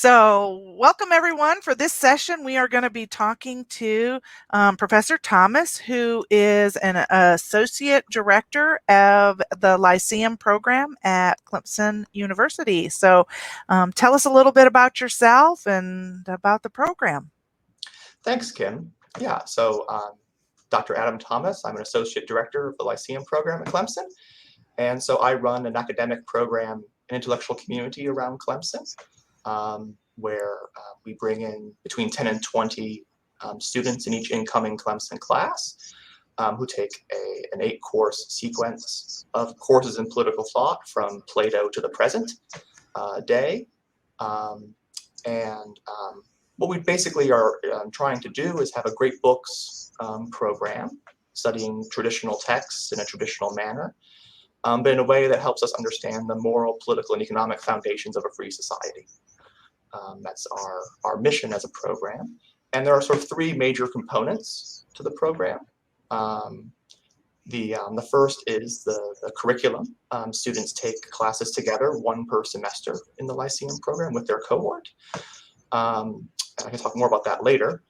So, welcome everyone. For this session, we are going to be talking to Professor Thomas, who is an associate director of the Lyceum Program at Clemson University. So, tell us a little bit about yourself and about the program. Thanks, Kim. Yeah, so Dr. Adam Thomas, I'm an associate director of the Lyceum Program at Clemson. And so I run an academic program and intellectual community around Clemson, where we bring in between 10 and 20 students in each incoming Clemson class who take an 8-course sequence of courses in political thought from Plato to the present day. What we basically are trying to do is have a great books program, studying traditional texts in a traditional manner, but in a way that helps us understand the moral, political, and economic foundations of a free society. That's our mission as a program. And there are sort of 3 major components to the program. The first is the curriculum. Students take classes together, 1 per semester in the Lyceum program with their cohort. I can talk more about that later.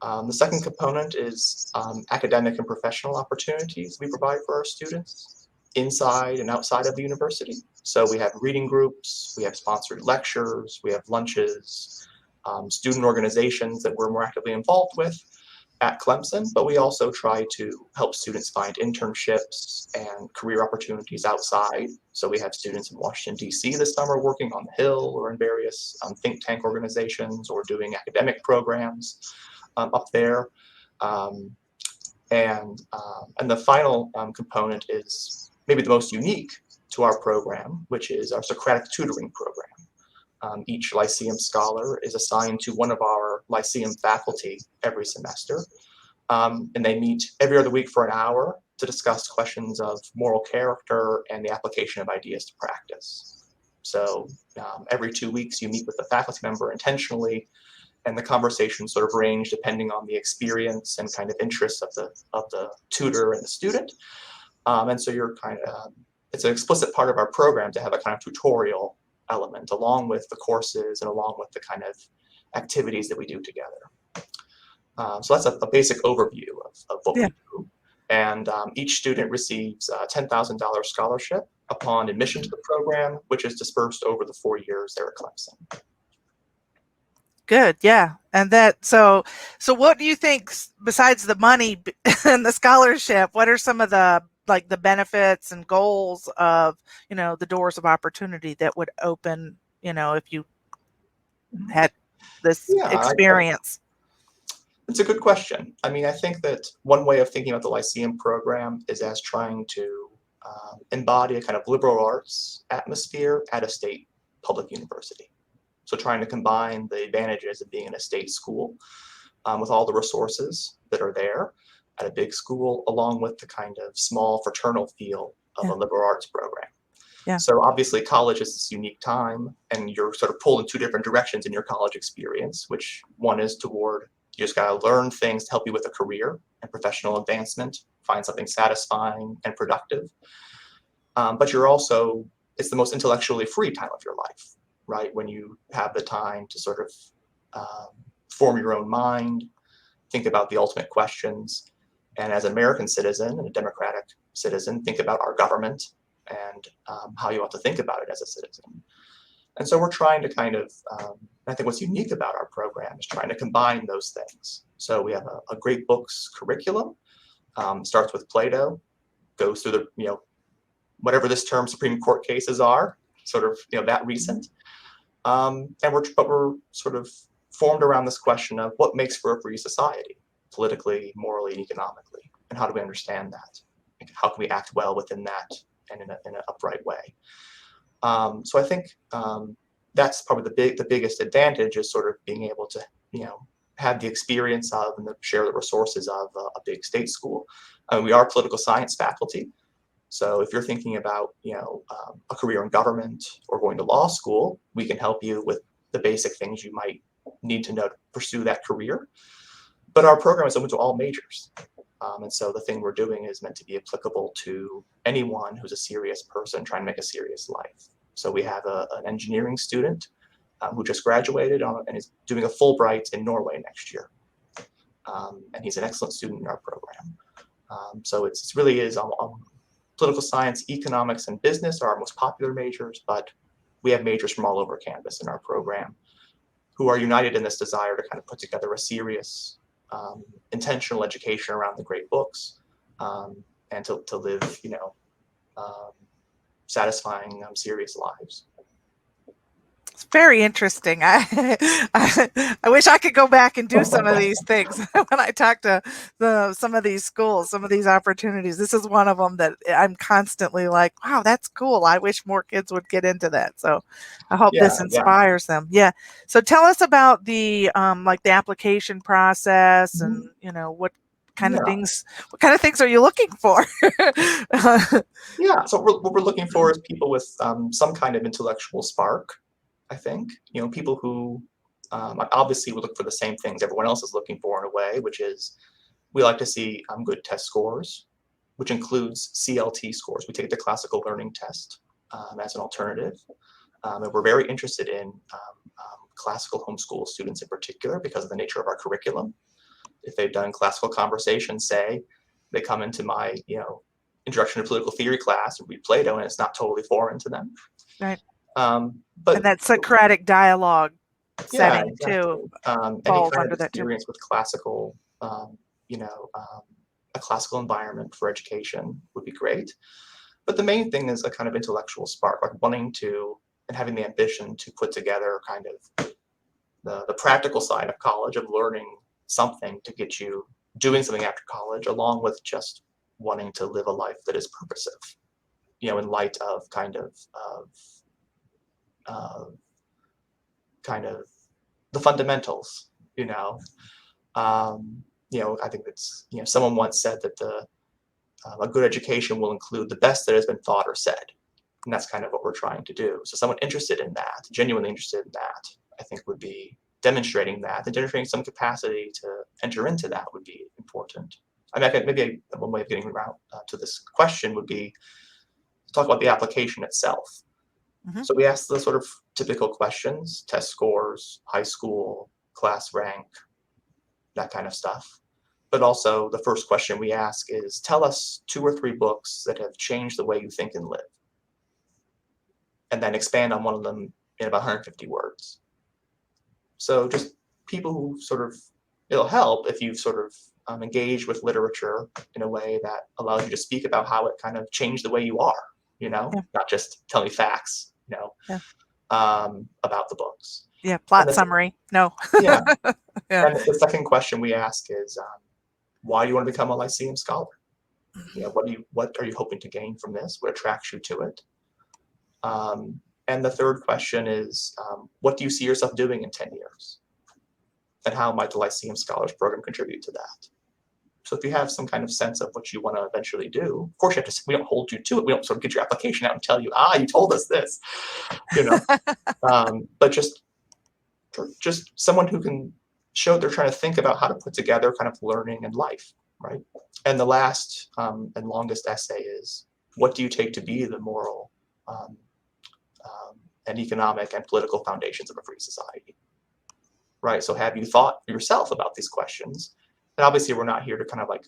The second component is academic and professional opportunities we provide for our students inside and outside of the university. So we have reading groups, we have sponsored lectures, we have lunches, student organizations that we're more actively involved with at Clemson, but we also try to help students find internships and career opportunities outside. So we have students in Washington, D.C. this summer working on the Hill or in various think tank organizations or doing academic programs up there. And the final component is maybe the most unique to our program, which is our Socratic tutoring program. Each Lyceum scholar is assigned to one of our Lyceum faculty every semester, and they meet every other week for an hour to discuss questions of moral character and the application of ideas to practice. So every 2 weeks you meet with a faculty member intentionally, and the conversations sort of range depending on the experience and kind of interests of the tutor and the student. And so you're it's an explicit part of our program to have a kind of tutorial element along with the courses and along with the kind of activities that we do together. So that's a basic overview of what we do. And each student receives a $10,000 scholarship upon admission to the program, which is dispersed over the 4 years they're at Clemson. Good, yeah. And so what do you think, besides the money and the scholarship, what are some of the benefits and goals of, the doors of opportunity that would open, if you had this experience? It's a good question. I mean, I think that one way of thinking about the Lyceum program is as trying to embody a kind of liberal arts atmosphere at a state public university. So trying to combine the advantages of being in a state school with all the resources that are there at a big school, along with the kind of small fraternal feel of a liberal arts program. Yeah. So obviously college is this unique time, and you're sort of pulled in 2 different directions in your college experience, which one is toward you just got to learn things to help you with a career and professional advancement, find something satisfying and productive. But you're also, it's the most intellectually free time of your life, right? When you have the time to sort of form your own mind, think about the ultimate questions, and as an American citizen and a democratic citizen, think about our government and how you ought to think about it as a citizen. And so we're trying to kind of, I think what's unique about our program is trying to combine those things. So we have a great books curriculum, starts with Plato, goes through the, whatever this term Supreme Court cases are, sort of, that recent. And we're sort of formed around this question of what makes for a free society, politically, morally, and economically, and how do we understand that? How can we act well within that and in an upright way? So I think that's probably the biggest advantage is sort of being able to, have the experience of and share the resources of a big state school. We are political science faculty. So if you're thinking about, a career in government or going to law school, we can help you with the basic things you might need to know to pursue that career. But our program is open to all majors. And so the thing we're doing is meant to be applicable to anyone who's a serious person trying to make a serious life. So we have an engineering student who just graduated and is doing a Fulbright in Norway next year. And he's an excellent student in our program. So it really is political science, economics, and business are our most popular majors, but we have majors from all over campus in our program who are united in this desire to kind of put together a serious, intentional education around the great books, and to live, satisfying, serious lives. It's very interesting. I wish I could go back and do some of these things. When I talk to some of these schools, some of these opportunities, this is one of them that I'm constantly like, wow, that's cool. I wish more kids would get into that. So I hope this inspires them. Yeah. So tell us about the like the application process, and what kind of things are you looking for? Yeah. So what we're looking for is people with some kind of intellectual spark. I think, people who obviously we look for the same things everyone else is looking for in a way, which is we like to see good test scores, which includes CLT scores. We take the classical learning test as an alternative. And we're very interested in classical homeschool students in particular because of the nature of our curriculum. If they've done classical conversation, say, they come into my, introduction to political theory class and read Plato, and it's not totally foreign to them. Right. But and that Socratic dialogue setting exactly. too Any kind under of experience with classical, a classical environment for education would be great. But the main thing is a kind of intellectual spark, like wanting to and having the ambition to put together kind of the practical side of college, of learning something to get you doing something after college, along with just wanting to live a life that is purposive, in light of kind of the fundamentals, I think that's, someone once said that a good education will include the best that has been thought or said. And that's kind of what we're trying to do. So someone interested in that, genuinely interested in that, I think would be demonstrating that, and demonstrating some capacity to enter into that would be important. I mean, maybe one way of getting around to this question would be to talk about the application itself. Mm-hmm. So we ask the sort of typical questions: test scores, high school, class rank, that kind of stuff. But also the first question we ask is, tell us 2 or 3 books that have changed the way you think and live. And then expand on one of them in about 150 words. So just people who it'll help if you've sort of engaged with literature in a way that allows you to speak about how it kind of changed the way you are, not just tell me facts, about the books. Yeah, plot summary. No. Yeah. And the second question we ask is, why do you want to become a Lyceum scholar? What are you hoping to gain from this? What attracts you to it? And the third question is, what do you see yourself doing in 10 years? And how might the Lyceum Scholars Program contribute to that? So if you have some kind of sense of what you want to eventually do, of course we don't hold you to it. We don't sort of get your application out and tell you, you told us this, but just someone who can show they're trying to think about how to put together kind of learning and life, right? And the last and longest essay is, what do you take to be the moral and economic and political foundations of a free society, right? So have you thought yourself about these questions? And obviously we're not here to kind of like,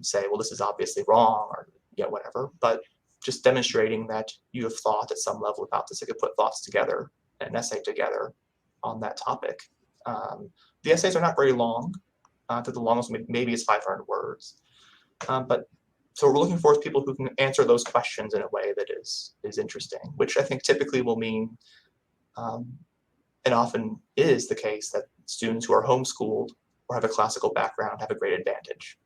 say, well, this is obviously wrong or whatever, but just demonstrating that you have thought at some level about this. You could put thoughts together, an essay together on that topic. The essays are not very long. The longest maybe is 500 words. But so what we're looking for is people who can answer those questions in a way that is interesting, which I think typically will mean, and often is the case, that students who are homeschooled or have a classical background have a great advantage,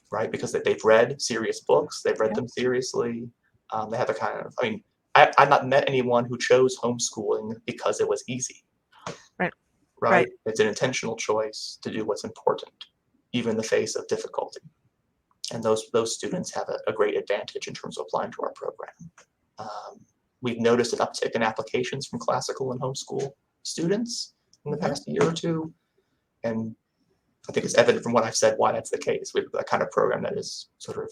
right? Because they've read serious books, they've read them seriously. They have a kind of, I've not met anyone who chose homeschooling because it was easy. Right? It's an intentional choice to do what's important, even in the face of difficulty. And those students have a great advantage in terms of applying to our program. We've noticed an uptick in applications from classical and homeschool students in the past year or two. And I think it's evident from what I've said why that's the case. We have that kind of program that is sort of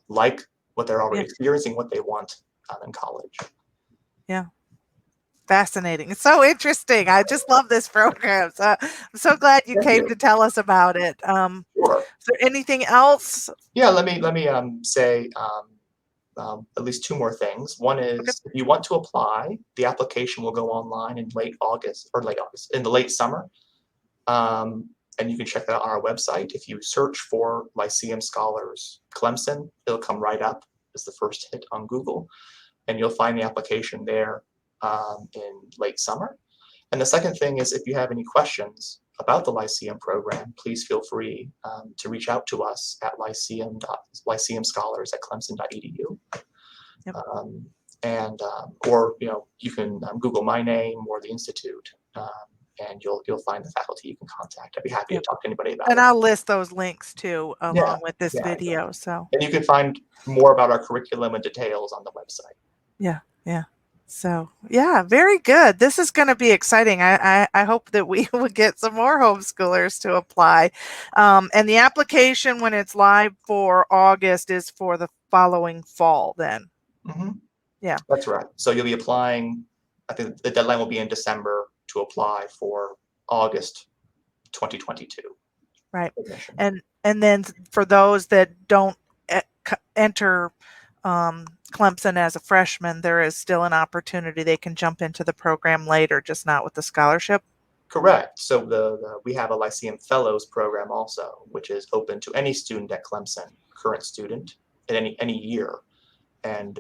like what they're already Yeah. experiencing, what they want in college. Yeah. Fascinating. It's so interesting. I just love this program. So I'm so glad you Thank came you. to tell us about it. Sure. Is there anything else? Yeah, let me say at least two more things. One Okay. is if you want to apply, the application will go online in late August, in the late summer. And you can check that out on our website. If you search for Lyceum Scholars Clemson, it'll come right up as the first hit on Google, and you'll find the application there in late summer. And the second thing is if you have any questions about the Lyceum program, please feel free to reach out to us at lyceumscholars@clemson.edu. Yep. Or you can Google my name or the institute, and you'll find the faculty you can contact. I'd be happy to Yep. talk to anybody about And it. I'll list those links too, Yeah, along with this yeah, video. exactly. So And you can find more about our curriculum and details on the website. yeah, yeah. So yeah, very good. This is going to be exciting. I hope that we will get some more homeschoolers to apply. And the application, when it's live for August, is for the following fall then. Mm-hmm. Yeah. That's right. So you'll be applying, I think the deadline will be in December to apply for August 2022 Right. admission. And then for those that don't enter Clemson as a freshman, there is still an opportunity. They can jump into the program later, just not with the scholarship. Correct. So we have a Lyceum Fellows program also, which is open to any student at Clemson, current student, at any year. And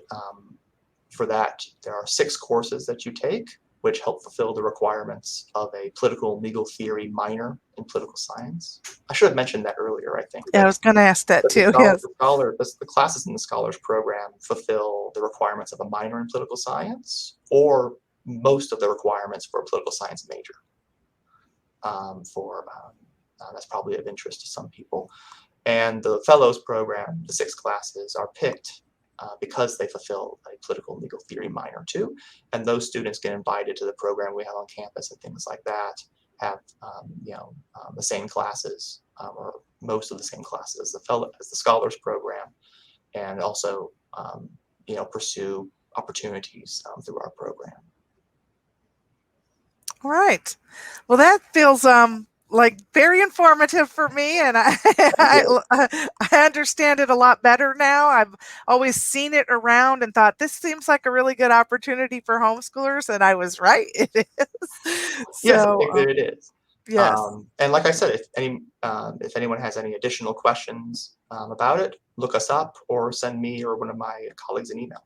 for that, there are 6 courses that you take, which help fulfill the requirements of a political and legal theory minor in political science. I should have mentioned that earlier, I think. Yeah, I was going to ask that too. Yes. The classes in the Scholars Program fulfill the requirements of a minor in political science or most of the requirements for a political science major. That's probably of interest to some people. And the Fellows Program, the 6 classes, are picked because they fulfill a political and legal theory minor too. And those students get invited to the program we have on campus and things like that, have the same classes or most of the same classes as the Scholars Program, and also pursue opportunities through our program. All right. Well, that feels like very informative for me, and I understand it a lot better now. I've always seen it around and thought this seems like a really good opportunity for homeschoolers, and I was right. It is. Yes, I So think that it is. yes, And like I said, if anyone has any additional questions about it, look us up or send me or one of my colleagues an email.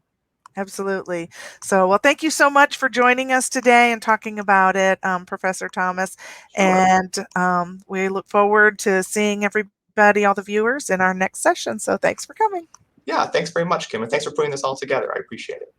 absolutely. So, well, thank you so much for joining us today and talking about it, Professor Thomas. Sure. And we look forward to seeing everybody, all the viewers, in our next session. So thanks for coming. Yeah, thanks very much, Kim, and thanks for putting this all together. I appreciate it.